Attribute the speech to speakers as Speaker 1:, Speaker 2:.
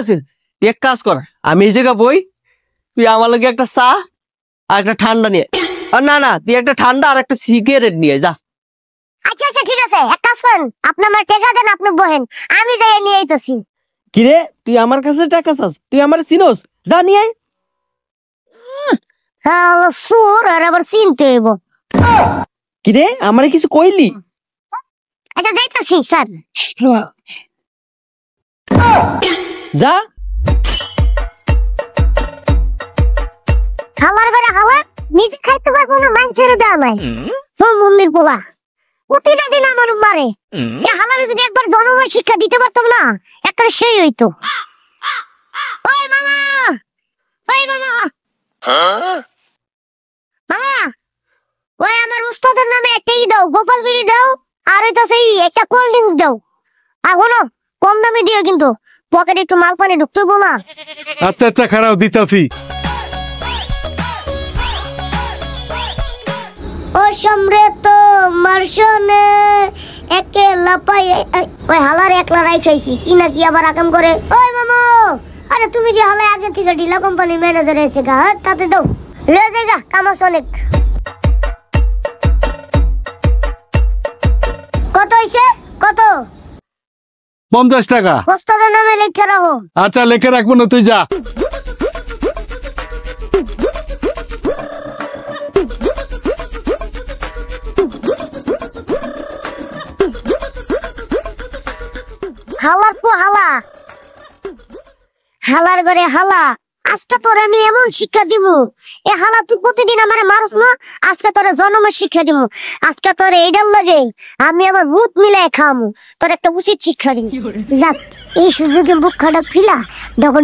Speaker 1: আছে, তুই এক কাজ কর, আমি এই জায়গা বই, তুই আমার লগে একটা চা আর একটা ঠান্ডা নিয়ে, আর না তুই একটা ঠান্ডা আর একটা সিগারেট নিয়ে যা।
Speaker 2: আচ্ছা আচ্ছা ঠিক আছে, এক কাজ করেন, আপনি আমার টাকা দেন, আপনি বহেন, আমি যাই নিয়ে আইতাছি।
Speaker 1: কিরে তুই আমার কাছে টাকা চাস? তুই আমার চিনোস? যা নিয়ে আয়।
Speaker 2: হ্যাঁ সুর আর আবার চিনতে হইব।
Speaker 1: কিরে আমারে কিছু কইলি?
Speaker 2: আচ্ছা যাইতাছি স্যার।
Speaker 1: যা।
Speaker 2: খাবার বেড়া খাবার নিজে খাইতে পারবো না, মানুষের দেওয়া নাই। মন্দির পোলা প্রতিটা দিন আমার মারে। হালারে যদি একবার জন্মের শিক্ষা দিতে পারতাম না, একটা সেই হইতো। ওই মামা, ওই মামা, মামা, ওই আমার উস্তাদের নামে একটা দাও, গোপাল বিড়ি দাও, আর ওইটা সেই একটা কোল্ড ড্রিঙ্কস দাও। আর হলো কম দামে দিও, কিন্তু পকেটে একটু মাল পানি ঢুকতে হইব না।
Speaker 3: আচ্ছা আচ্ছা খারাপ দিতাছি।
Speaker 2: ও সম্রাট মার্শনে একলা পাই, ওই হালার একলা রাইখাইছি কি না কি আবার আকাম করে। ওই মামা, আরে তুমি যে হালায় আগে থেকে ঢিলা কোম্পানির ম্যানেজার এসে গা, তাতে দাও লে জায়গা কামাস অনেক। কত হইছে? কত?
Speaker 3: 50 টাকা।
Speaker 2: ওস্তাদের নামে লিখে রাখো।
Speaker 3: আচ্ছা লেখে রাখবো না, তুই যা।
Speaker 2: হালার পো হালা, হালার ঘরে হালা, আজকে তোর আমি এমন শিক্ষা দিব, এ হালা তুই প্রতিদিন আমারে মারস না, আজকে তোর জন্মের শিক্ষা দিব। আজকে তোর এইটার লাগে আমি আমার বুট মিলাই খামু, তোর একটা উচিত শিক্ষা দিব। যাক এই সুযোগে বুক খাটা ফিলা ডগল